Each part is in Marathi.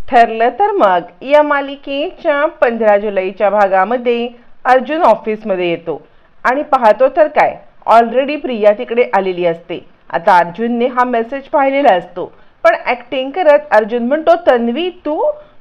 ठरलं तर मग या मालिकेच्या 15 जुलैच्या भागामध्ये अर्जुन ऑफिसमध्ये येतो आणि पाहतो तर काय, ऑलरेडी प्रिया तिकडे आलेली असते। आता अर्जुनने हा मेसेज पाहिलेला असतो, पण ऍक्टिंग करत अर्जुन म्हणतो, तन्वी तू,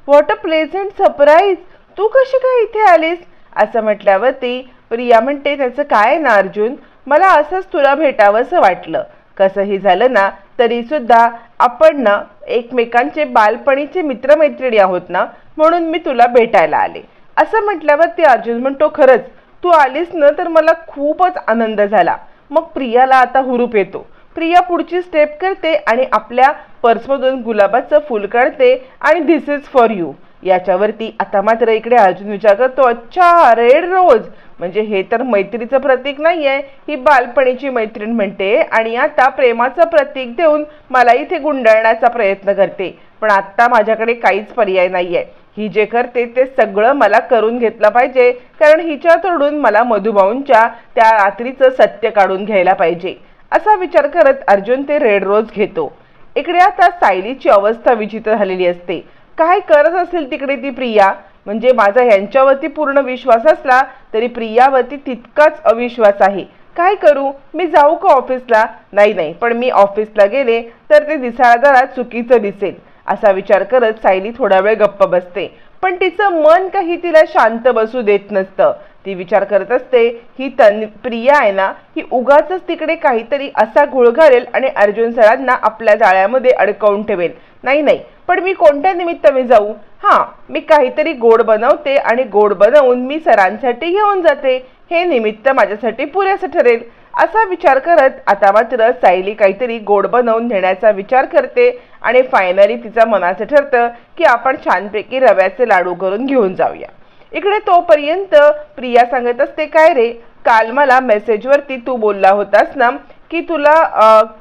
व्हॉट अ प्लेझंट सरप्राईज, तू कशी काय इथे आलीस? असं म्हटल्यावरती प्रिया म्हणते, त्याचं काय ना अर्जुन, मला असंच तुला भेटावंसं वाटलं। कसंही झालं ना तरी सुद्धा आपण ना एकमेकांचे बालपणीचे मित्रमैत्रिणी आहोत ना, म्हणून मी तुला भेटायला आले। असं म्हटल्यावरती अर्जुन म्हणतो, खरंच तू आलीस ना तर मला खूपच आनंद झाला। मग प्रियाला आता हुरूप येतो। प्रिया पुढची स्टेप करते आणि आपल्या पर्समधून गुलाबाचं फूल काढते आणि धिस इज फॉर यू याच्यावरती आता मात्र इकडे अर्जुन विचार करतो, अच्छा रेड रोज, म्हणजे हे तर मैत्रीचं प्रतीक नाहीये, ही बालपणीची मैत्रीण म्हणते आणि आता प्रेमाचं प्रतीक देऊन मला इथे गुंडाळण्याचा प्रयत्न करते। पण आता माझ्याकडे काहीच पर्याय नाहीये, ही जे करते ते सगळं मला करून घेतलं पाहिजे, कारण हिच्याकडून मला मधुबाऊंच्या त्या रात्रीचं सत्य काढून घ्यायला पाहिजे। असा विचार करत अर्जुन ते रेड रोज घेतो। इकडे आता सायलीची अवस्था विचित्र झालेली असते। काय करत असेल तिकडे ती प्रिया, म्हणजे माझा यांच्यावरती पूर्ण विश्वास असला तरी प्रियावरती तितकाच अविश्वास आहे। काय करू, मी जाऊ का ऑफिसला? नाही, पण मी ऑफिसला गेले तर ते दिसायला जरा चुकीचं दिसेल, असा विचार करत सायली थोडा वेळ गप्प बसते। पण तिचं मन काही तिला शांत बसू देत नसतं। ती विचार करत असते, ही प्रिया आहे ना, ही उगाच तिकडे काहीतरी असा घोळ घालेल आणि अर्जुन सरांना आपल्या जाळ्यामध्ये अडकवून ठेवेल। नाही, पण मी कोणत्या निमित्ताने जाऊ? हां, मी काहीतरी गोड बनवते आणि गोड बनवून मी सरांसाठी घेऊन जाते, हे निमित्त माझ्यासाठी पुरेसं ठरेल। असा विचार करत आता मात्र सायली काहीतरी गोड बनवून नेण्याचा विचार करते आणि फायनली तिचं मनाचं ठरतं की आपण छानपैकी रव्याचे लाडू करून घेऊन जाऊया। इकडे तोपर्यंत प्रिया सांगत असते, काय रे, काल मला मेसेजवरती तू बोलला होतास ना की तुला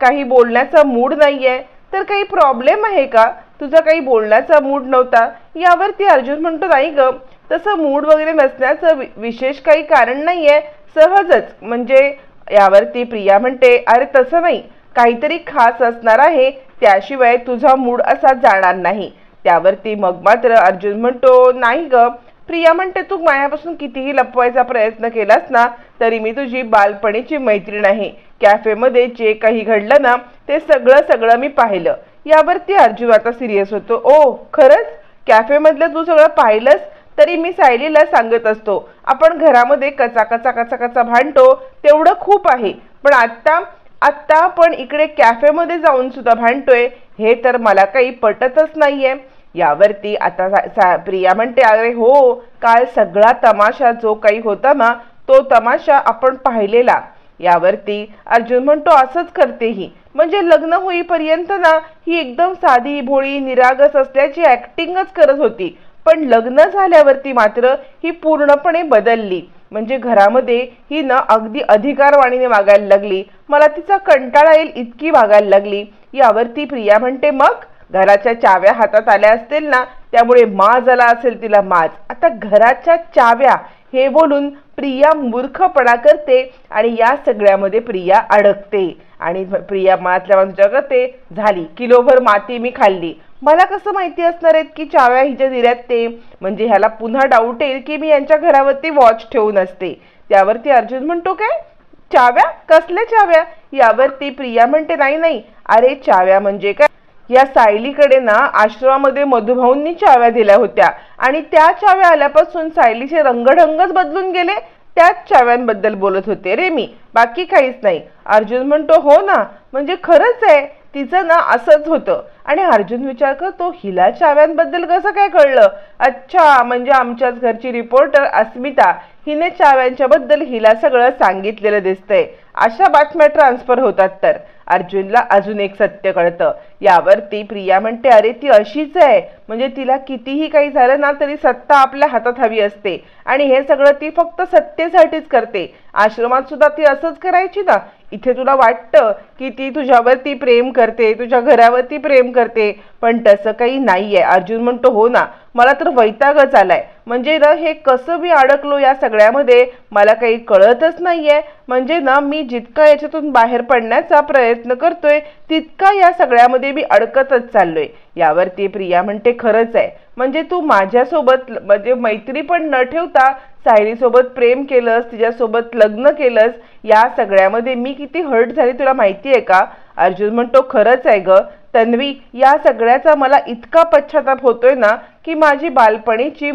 काही बोलण्याचा मूड नाहीये, तर काही प्रॉब्लेम आहे का? तुझा काही बोलण्याचा मूड नव्हता। यावरती अर्जुन म्हणतो, नाही ग, तसं मूड वगैरे नसण्याचं विशेष काही कारण नाहीये, सहजच। म्हणजे यावरती प्रिया म्हणते, अरे तसं नाही, काहीतरी खास असणार आहे, त्याशिवाय तुझा मूड असा जाणार नाही। त्यावरती मग मात्र अर्जुन म्हणतो, नाही ग। प्रिया म्हणते, तू माझ्यापासून कितीही लपवायचा प्रयत्न केलास ना तरी मी तुझी बालपणीची मैत्रीण आहे। कॅफेमध्ये जे काही घडलं ना ते सगळं मी पाहिलं। यावरती अर्जुन आता सिरियस होतो, ओ खरंच? कॅफेमधलं तू सगळं पाहिलंस? तरी मी सायलीला सांगत असतो, आपण घरामध्ये कचा भांडतो तेवढं खूप आहे, पण आत्ता पण इकडे कॅफेमध्ये जाऊन सुद्धा भांडतोय, हे तर मला काही पटतच नाहीये। यावरती आता प्रिया म्हणते, अरे हो, काल सगळा तमाशा जो काही होता ना तो तमाशा आपण पाहिलेला। यावरती अर्जुन म्हणतो, असंच करते ही, म्हणजे लग्न होईपर्यंत ना ही एकदम साधी भोळी निरागस असल्याची ऍक्टिंगच करत होती, पण लग्न झाल्यावरती मात्र ही पूर्णपणे बदलली। म्हणजे घरामध्ये ही ना अगदी अधिकारवाणीने वागायला लागली, मला तिचा कंटाळा येईल इतकी वागायला लागली। यावरती प्रिया म्हणते, मग घराच्या चाव्या हातात आल्या असतील ना, त्यामुळे माज आला असेल तिला, माज। आता घराच्या चाव्या हे बोलून प्रिया मूर्खपणा करते आणि या सगळ्यामध्ये प्रिया अडकते आणि प्रिया मातल्या माणूच्या करते, झाली किलोभर माती मी खाल्ली, मला कसं माहिती असणार आहेत की चाव्या हिच्या दिल्यात ते, म्हणजे ह्याला पुन्हा डाऊट येईल की मी यांच्या घरावरती वॉच ठेवून असते। त्यावरती अर्जुन म्हणतो, काय चाव्या, कसल्या चाव्या? यावरती प्रिया म्हणते, नाही, अरे चाव्या म्हणजे काय, या सायलीकडे ना आश्रमामध्ये मधुभाऊंनी चाव्या दिल्या होत्या आणि त्या चाव्या आल्यापासून सायलीचे रंगढंगच बदलून गेले, त्याच चाव्यांबद्दल बोलत होते रे मी, बाकी काहीच नाही। अर्जुन म्हणतो, हो ना, म्हणजे खरंच आहे, तिचं ना असंच होतं। आणि अर्जुन विचार करतो, हिला चाव्यांबद्दल कसं काय कळलं? अच्छा, म्हणजे आमच्याच घरची रिपोर्टर अस्मिता हिने चाव्यांच्या बद्दल हिला सगळं सांगितलेलं दिसतंय। अशा बातम्या ट्रान्सफर होतात तर अर्जुनला अजून एक सत्य कळतं। यावरती प्रिया म्हणते, अरे ती अशीच आहे, म्हणजे तिला कितीही काही झालं ना तरी सत्ता आपल्या हातात हवी असते आणि हे सगळं ती फक्त सत्तेसाठीच करते। आश्रमात सुद्धा ती असंच करायची ना, इथे तुला वाटतं की ती तुझ्यावरती प्रेम करते, तुझ्या घरावरती प्रेम करते, पण तसं काही नाहीये। अर्जुन म्हणतो, हो ना, मला तर वैतागच आलाय, म्हणजे ना हे कसं मी अडकलो या सगळ्यामध्ये मला काही कळतच नाहीये। म्हणजे ना मी जितका याच्यातून बाहेर पडण्याचा प्रयत्न करतोय तितका या सगळ्यामध्ये मी अडकतच चाललोय। यावरती प्रिया म्हणते खरंच आहे, म्हणजे तू माझ्यासोबत म्हणजे मैत्री पण न ठेवता सायलीसोबत प्रेम केलंस, तिच्यासोबत लग्न केलंस, या सगळ्यामध्ये मी किती हर्ट झाली तुला माहिती आहे का? अर्जुन म्हणतो खरंच आहे ग तन्वी, या सगळ्याचा मला इतका पश्चाताप होतोय ना की माझी बालपणीची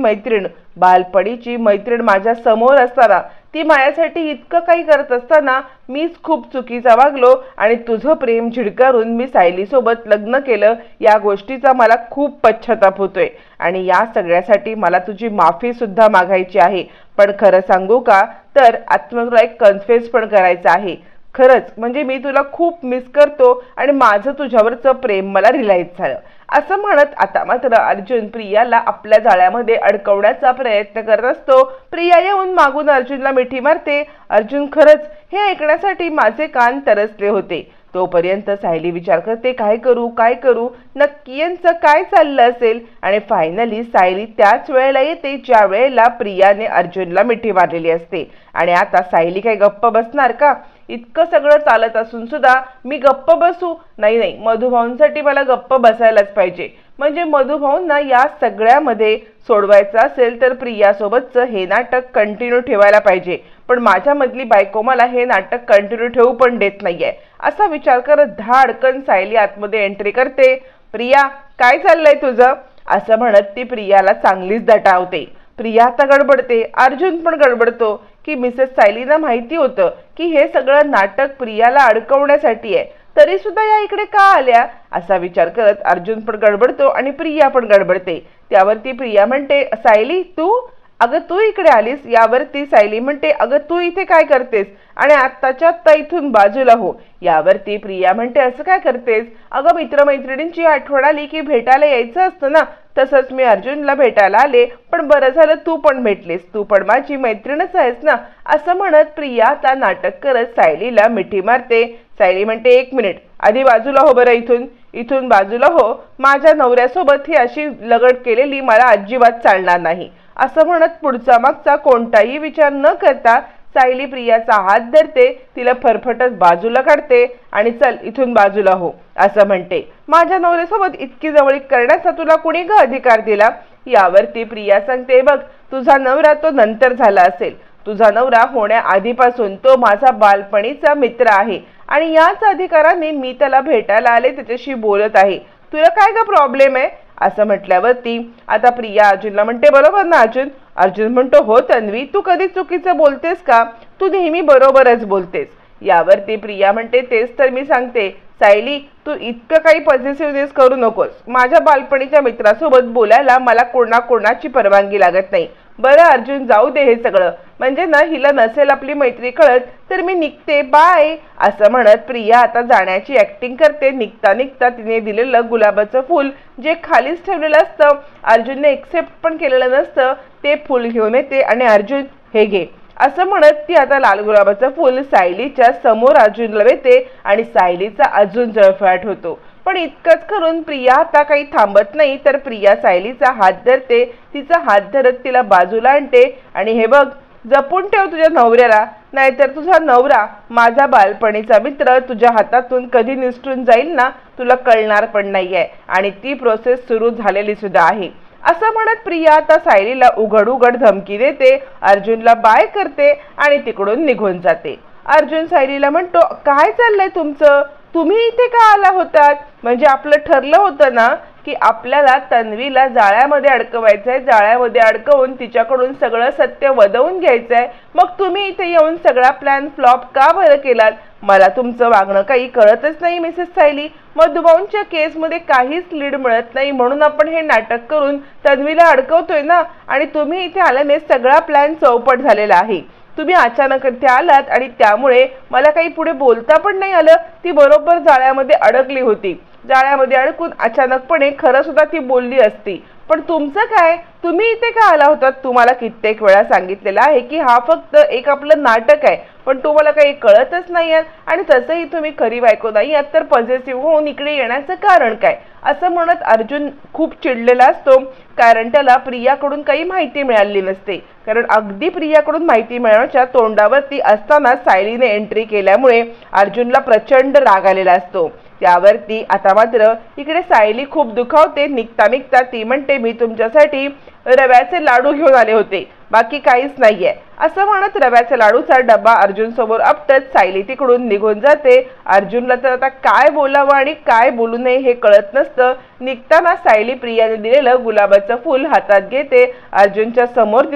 मैत्रीण माझ्या समोर असताना, ती माझ्यासाठी इतकं काही करत असताना मीच खूप चुकीचा वागलो आणि तुझं प्रेम झिडकारून मी सायलीसोबत लग्न केलं, या गोष्टीचा मला खूप पश्चाताप होतोय आणि या सगळ्यासाठी मला तुझी माफी सुद्धा मागायची आहे. पण खरं सांगू का, तर आता तुला एक कन्फेस पण करायचं आहे. खरंच म्हणजे मी तुला खूप मिस करतो आणि माझं तुझ्यावरचं प्रेम मला रिलाईज झालं. असं म्हणत आता मात्र अर्जुन प्रियाला आपल्या जाळ्यामध्ये अडकवण्याचा प्रयत्न करत असतो. प्रिया येऊन मागून अर्जुनला मिठी मारते. अर्जुन खरंच हे ऐकण्यासाठी माझे कान तरसले होते. तोपर्यंत सायली विचार करते काय करू, नक्की यांचं काय चाललं असेल. आणि फायनली सायली त्याच वेळेला येते ज्या वेळेला प्रियाने अर्जुनला मिठी मारलेली असते. आणि आता सायली काय गप्प बसणार का? इतकं सगळं चालत असून सुद्धा मी गप्प बसू? नाही, मधुभाऊंसाठी मला गप्प बसायलाच पाहिजे. म्हणजे मधुभाऊंना या सगळ्यामध्ये सोडवायचं असेल तर प्रियासोबतचं हे नाटक कंटिन्यू ठेवायला पाहिजे. पण माझ्या मधली बायको मला हे नाटक कंटिन्यू ठेवू पण देत नाहीये. असा विचार करत धाडकन सायली आतमध्ये एंट्री करते. प्रिया काय चाललंय तुझं? असं म्हणत ती प्रियाला चांगलीच दटावते. प्रिया आता गडबडते, अर्जुन पण गडबडतो की मिसेस सायलीना माहिती होतं की हे सगळं नाटक प्रियाला अडकवण्यासाठी आहे, तरी सुद्धा या इकडे का आल्या? असा विचार करत अर्जुन पण गडबडतो आणि प्रिया पण गडबडते. त्यावरती प्रिया म्हणते सायली तू इकडे आलीस? यावरती सायली म्हणते अगं तू इथे काय करतेस आणि आत्ताच्या आत्ता इथून बाजूला हो. यावरती प्रिया म्हणते असं काय करतेस? अगं मित्रमैत्रिणींची आठवण आली की भेटायला यायचं असतं ना, तसंच मी अर्जुनला भेटायला आले, पण बरं झालं तू पण भेटलीस, तू पण माझी मैत्रीणच आहेस ना. असं म्हणत प्रिया आता नाटक करत सायलीला मिठी मारते. सायली म्हणते 1 मिनिट आधी बाजूला हो बरं, इथून बाजूला हो. माझ्या नवऱ्यासोबत ही अशी लगड केलेली मला अजिबात चालणार नाही. असं म्हणत पुढचा मागचा कोणताही विचार न करता सायली प्रियाचा हात धरते, तिला फरफटत बाजूला काढते आणि चल इथून बाजूला हो असं म्हणते. माझ्या नवऱ्यासोबत इतकी जवळीक करण्याचा तुला कुणी ग अधिकार दिला? यावरती प्रिया सांगते बघ तुझा नवरा तो नंतर झाला असेल, तुझा नवरा होण्याआधीपासून तो माझा बालपणीचा मित्र आहे आणि याच अधिकाराने मी त्याला भेटायला आले, त्याच्याशी बोलत आहे. तुला काय का प्रॉब्लेम आहे? असं म्हटल्यावरती आता प्रिया अर्जुनला म्हणते बरोबर ना अर्जुन? अर्जुन म्हणतो हो तन्वी, तू कधी चुकीचं बोलतेस का? तू नेहमी बरोबरच बोलतेस. यावरती प्रिया म्हणते तेच तर मी सांगते सायली, तू इतकं काही पॉझिटिव्हनेस करू नकोस. माझ्या बालपणीच्या मित्रासोबत बोलायला मला कोणाची परवानगी लागत नाही. बरं अर्जुन जाऊ दे हे सगळं, म्हणजे ना हिला नसेल आपली मैत्री कळत तर मी निघते, बाय. असं म्हणत प्रिया आता जाण्याची ऍक्टिंग करते. निघता तिने दिलेलं गुलाबाचं फूल जे खालीच ठेवलेलं असतं, अर्जुनने एक्सेप्ट पण केलेलं नसतं, ते फूल घेऊन येते आणि अर्जुन हे घे असं म्हणत ती आता लाल गुलाबाचं फूल सायलीच्या समोर अर्जुनला देते आणि सायलीचा अजून जळफळाट होतो. पण इतकंच करून प्रिया आता काही थांबत नाही, तर प्रिया सायलीचा हात धरते. तिचा हात धरत तिला बाजूला आणते आणि हे बघ जपून ठेव तुझ्या नवऱ्याला, नाहीतर तुझा नवरा माझा बालपणीचा मित्र तुझ्या हातातून कधी निसटून जाईल ना तुला कळणार पण नाहीये. आणि ती प्रोसेस सुरू झालेली सुद्धा आहे. असं म्हणत प्रिया आता सायलीला उघड धमकी देते, अर्जुनला बाय करते आणि तिकडून निघून जाते. अर्जुन सायलीला म्हणतो काय चाललंय तुमचं? तुम्ही इथे का आला होतात? म्हणजे आपलं ठरलं होतं ना की आपल्याला तन्वीला जाळ्यामध्ये अडकवायचंय, जाळ्यामध्ये अडकवून तिच्याकडून सगळं सत्य वदवून घ्यायचंय. मग तुम्ही इथे येऊन सगळा प्लॅन फ्लॉप का बरं केलात? मला तुमचं वागणं काही कळतच नाही मिसेस सायली. मधुबाऊंच्या केसमध्ये काहीच लीड मिळत नाही म्हणून आपण हे नाटक करून तन्वीला अडकवतोय ना, आणि तुम्ही इथे आल्याने सगळा प्लॅन चौपट झालेला आहे. तुम्ही अचानक इथे आलात आणि त्यामुळे मला काही पुढे बोलता पण नाही आलं. ती बरोबर जाळ्यामध्ये अडकली होती, जाळ्यामध्ये अडकून अचानकपणे खरं सुद्धा ती बोलली असती. पण तुमचं काय? तुम्ही इथे का आला होतात? तुम्हाला कित्येक वेळा सांगितलेलं आहे की हा फक्त एक आपलं नाटक आहे, पण तुम्हाला काही कळतच नाही आहे. आणि तसंही तुम्ही खरी बायको नाही आहात, तर पॉझिटिव्ह होऊन इकडे येण्याचं कारण काय? असं म्हणत अर्जुन खूप चिडलेला असतो, कारण त्याला प्रियाकडून काही माहिती मिळाली नसते. कारण अगदी प्रियाकडून माहिती मिळवण्याच्या तोंडावरती असताना सायलीने एंट्री केल्यामुळे अर्जुनला प्रचंड राग आलेला असतो. त्यावरती आता मात्र इकडे सायली खूप दुखावते. निघता निघता ती म्हणते, मी तुमच्यासाठी रव्याचे लाडू घेऊन आले होते, बाकी काहीच नाहीये. असं म्हणत रव्याच्या लाडूचा डब्बा अर्जुन समोर आपटत सायली तिकडून निघून जाते. अर्जुनला तर आता काय बोलावं आणि काय बोलू नये हे कळत नसतं. निघताना सायली प्रियाने दिलेलं गुलाबाचं फूल हातात घेते, अर्जुनच्या समोर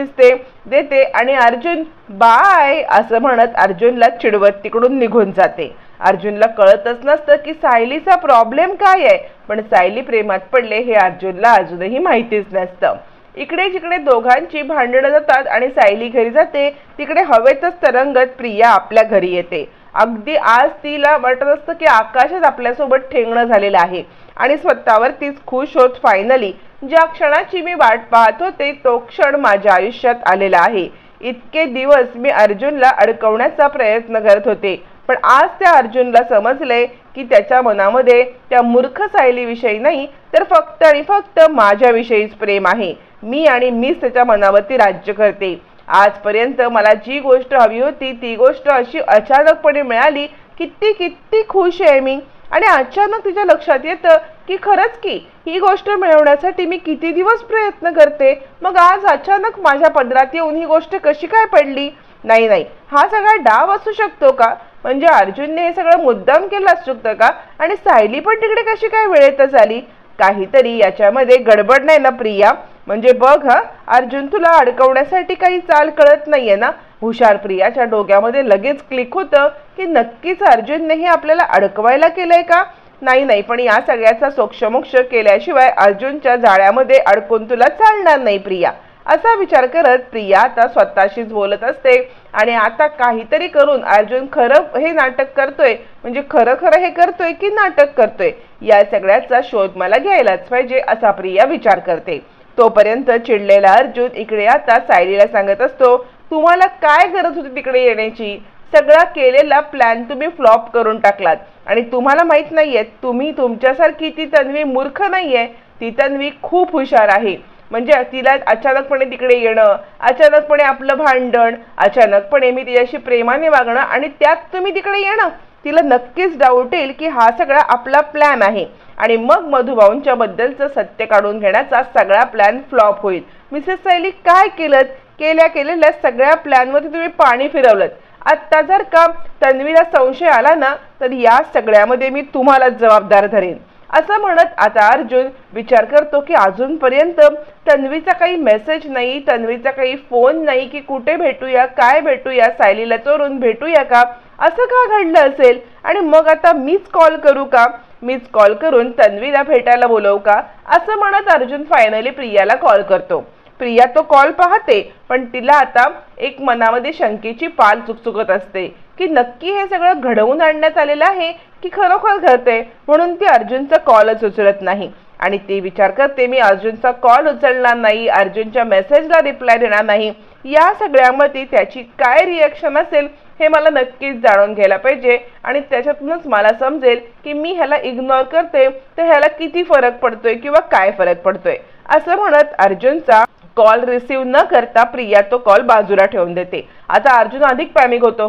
देते आणि अर्जुन बाय असं म्हणत अर्जुनला चिडवत तिकडून निघून जाते. अर्जुनला कळतच नसतं की सायलीचा प्रॉब्लेम काय आहे, पण सायली प्रेमात पडले हे अर्जुनला अजूनही माहितीच नसतं. इकडे जिकडे दोघांची भांडणं जातात आणि सायली घरी जाते, तिकडे हवेतच तरंगत प्रिया आपल्या घरी येते. अगदी आज तिला वाटत असतं की आकाशच आपल्यासोबत ठेंगणं झालेलं आहे आणि स्वतःवर तीच खुश होत फायनली ज्या क्षणाची मी वाट पाहत होते तो क्षण माझ्या आयुष्यात आलेला आहे. इतके दिवस मी अर्जुनला अडकवण्याचा प्रयत्न करत होते, पण आज त्या अर्जुनला समजले की त्याच्या मनामध्ये त्या मूर्ख सायलीविषयी नाही तर फक्त आणि फक्त माझ्याविषयीच प्रेम आहे. मी आणि मीच त्याच्या मनावरती राज्य करते. आजपर्यंत मला जी गोष्ट हवी होती ती गोष्ट अशी अचानकपणे मिळाली. किती किती खुश आहे मी. आणि अचानक तिच्या लक्षात येतं की खरंच की ही गोष्ट मिळवण्यासाठी मी किती दिवस प्रयत्न करते, मग आज अचानक माझ्या पदरात येऊन ही गोष्ट कशी काय पडली. नाही, हा सगळा डाव असू शकतो का? म्हणजे अर्जुनने हे सगळं मुद्दाम केलं असू शकतं का? आणि सायली पण तिकडे कशी काय वेळेतच आली? काहीतरी याच्यामध्ये गडबड नाही ना प्रिया? म्हणजे बघ अर्जुन तुला अडकवण्यासाठी काही चाल कळत नाहीये ना? हुशार प्रियाच्या डोक्यामध्ये लगेच क्लिक होतं की नक्कीच अर्जुननेही आपल्याला अडकवायला केलंय का? नाही, पण या सगळ्याचा सोक्षमोक्ष केल्याशिवाय अर्जुनच्या जाळ्यामध्ये अडकून तुला चालणार नाही प्रिया. असा विचार करत प्रिया आता स्वतःशीच बोलत असते. आणि आता काहीतरी करून अर्जुन खरं हे नाटक करतोय, म्हणजे खरं हे करतोय की नाटक करतोय, या सगळ्याचा शोध मला घ्यायलाच पाहिजे असा प्रिया विचार करते. तोपर्यंत चिडलेला अर्जुन इकडे आता सायलीला सांगत असतो, तुम्हाला काय गरज होती तिकडे येण्याची? सगळा केलेला प्लॅन तुम्ही फ्लॉप करून टाकलात आणि तुम्हाला माहित नाहीये तुम्ही तुमच्यासारखी ती तन्वी मूर्ख नाहीये. ती तन्वी खूप हुशार आहे. म्हणजे तिला अचानकपणे तिकडे येणं, अचानकपणे आपलं भांडण, अचानकपणे मी तिच्याशी प्रेमाने वागणं आणि त्यात तुम्ही तिकडे येणं, तिला नक्कीच डाऊट येईल की हा सगळा आपला प्लॅन आहे आणि मग मधुभाऊंच्या बद्दलचं सत्य काढून घेण्याचा सगळा प्लॅन फ्लॉप होईल. मिसेस सायली काय केलेल्या सगळ्या प्लॅनवरती तुम्ही पाणी फिरवलं. आत्ता जर का तन्वीला संशय आला ना तर या सगळ्यामध्ये मी तुम्हालाच जबाबदार धरेन. असं म्हणत आता अर्जुन विचार करतो की अजूनपर्यंत तन्वीचा काही मेसेज नाही, तन्वीचा काही फोन नाही की कुठे भेटूया, काय भेटूया, सायलीला चोरून भेटूया का, असं का घडलं असेल. आणि मग आता मीच कॉल करू का, मीच कॉल करून तन्वीला भेटायला बोलवू का? असं म्हणत अर्जुन फायनली प्रियाला कॉल करतो. प्रिया तो कॉल पाहते, पण तिला आता एक मनामध्ये शंकेची पाल चुकचुकत असते की नक्की हे सगळं घडवून आणण्यात आलेलं आहे की खरोखर घडते. म्हणून ती अर्जुनचा कॉलच उचलत नाही आणि ती विचार करते, मी अर्जुनचा कॉल उचलणार नाही, अर्जुनच्या मेसेजला रिप्लाय देणार नाही. या सगळ्यामध्ये त्याची काय रिॲक्शन असेल हे मला नक्कीच जाणून घ्यायला पाहिजे आणि त्याच्यातूनच मला समजेल की मी ह्याला इग्नोर करते तर ह्याला किती फरक पडतोय किंवा काय फरक पडतोय. असं म्हणत अर्जुनचा कॉल रिसीव न करता प्रिया तो कॉल बाजूला ठेवून देते. आता अर्जुन अधिक पॅनिक होतो.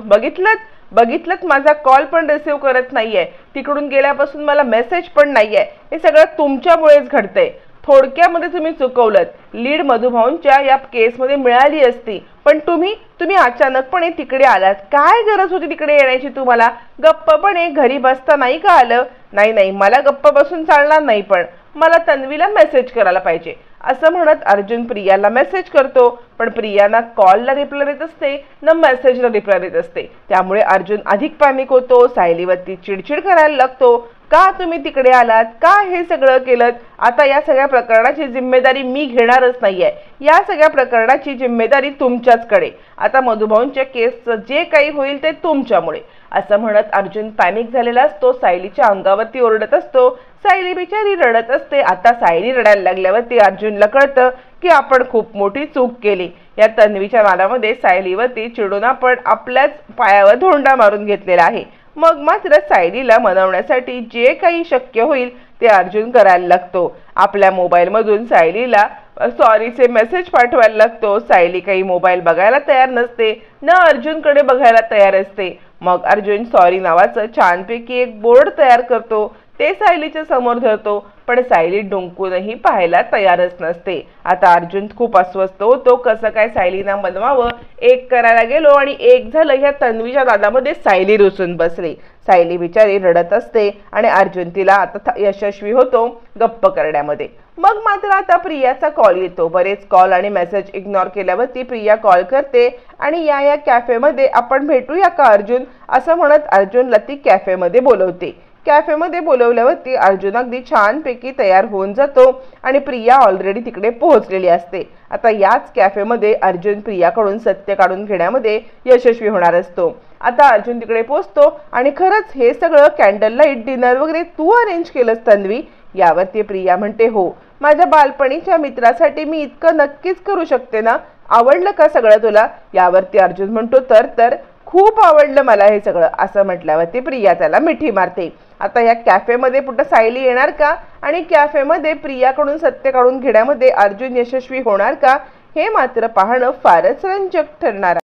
बघितलत माझा कॉल पण रिसीव करत नाहीये, तिकडून गेल्यापासून मला मेसेज पण नाहीये. हे सगळं तुमच्यामुळेच घडतंय. थोडक्यामध्ये तुम्ही चुकवलत. लीड मधुभाऊंच्या या केसमध्ये मिळाली असती, पण तुम्ही अचानकपणे तिकडे आलात. काय गरज होती तिकडे येण्याची तुम्हाला? गप्पपणे घरी बसता नाही का आलं? नाही, मला गप्प बसून चालणार नाही, पण मला तन्वीला मेसेज करायला पाहिजे. असं म्हणत अर्जुन प्रियाला मेसेज करतो, पण प्रिया ना कॉलला रिप्लाय देत असते ना मेसेजला रिप्लाय देत असते. त्यामुळे अर्जुन अधिक पॅनिक होतो. सायलीवरती चिडचिड करायला लागतो. का तुम्ही तिकडे आलात? का हे सगळं केलं? आता या सगळ्या प्रकरणाची जिम्मेदारी मी घेणारच नाहीये. या सगळ्या प्रकरणाची जिम्मेदारी तुमच्याचकडे. आता मधुभाऊंच्या केसचं जे काही होईल ते तुमच्यामुळे. असं म्हणत अर्जुन पॅनिक झालेला असतो. सायलीच्या अंगावरती ओरडत असतो. सायली बिचारी रडत असते. आता सायली रडायला लागल्यावरती अर्जुनला कळतं की आपण खूप मोठी चूक केली. या तन्वीच्या नादामध्ये सायलीवरती चिडून आपण आपल्याच पायावर धोंडा मारून घेतलेला आहे. मग मात्र सायलीला मनवण्यासाठी जे काही शक्य होईल ते अर्जुन करायला लागतो. आपल्या मोबाईलमधून सायलीला सॉरीचे मेसेज पाठवायला लागतो. सायली काही मोबाईल बघायला तयार नसते ना अर्जुनकडे बघायला तयार असते. मग अर्जुन सॉरी नावाचं छानपैकी एक बोर्ड तयार करतो. ते सायलीच्या समोर धरतो, पण सायली डुंकूनही पाहायला तयारच नसते. आता अर्जुन खूप अस्वस्थ होतो. कसं काय सायलीना मनवावं, एक करायला गेलो आणि एक झालं. ह्या तन्वीच्या दादामध्ये सायली रुसून बसली. सायली बिचारी रडत असते आणि अर्जुन तिला आता यशस्वी होतो गप्प करण्यामध्ये. मग मात्र आता प्रियाचा कॉल येतो. बरेच कॉल आणि मेसेज इग्नोर केल्यावरती प्रिया कॉल करते आणि या कॅफेमध्ये आपण भेटूया का अर्जुन, असं म्हणत अर्जुनला ती कॅफेमध्ये बोलवते. कॅफेमध्ये बोलवल्यावरती अर्जुन अगदी छानपैकी तयार होऊन जातो आणि प्रिया ऑलरेडी तिकडे पोहोचलेली असते. आता याच कॅफेमध्ये अर्जुन प्रियाकडून सत्य काढून घेण्यामध्ये यशस्वी होणार असतो. आता अर्जुन तिकडे पोहोचतो आणि खरंच हे सगळं कॅन्डल लाईट डिनर वगैरे तू अरेंज केलंस तन्वी, यावरती प्रिया म्हणते हो, माझ्या बालपणीच्या मित्रासाठी मी इतकं नक्कीच करू शकते ना, आवडलं का सगळं तुला, यावरती अर्जुन म्हणतो तर खूप आवडलं मला हे सगळं, असं म्हटल्यावरती प्रिया त्याला मिठी मारते. आता या कॅफेमध्ये पुढे सायली येणार का आणि कॅफेमध्ये प्रियाकडून सत्य काढून घेण्यामध्ये अर्जुन यशस्वी होणार का, हे मात्र पाहणं फारच रंजक ठरणार.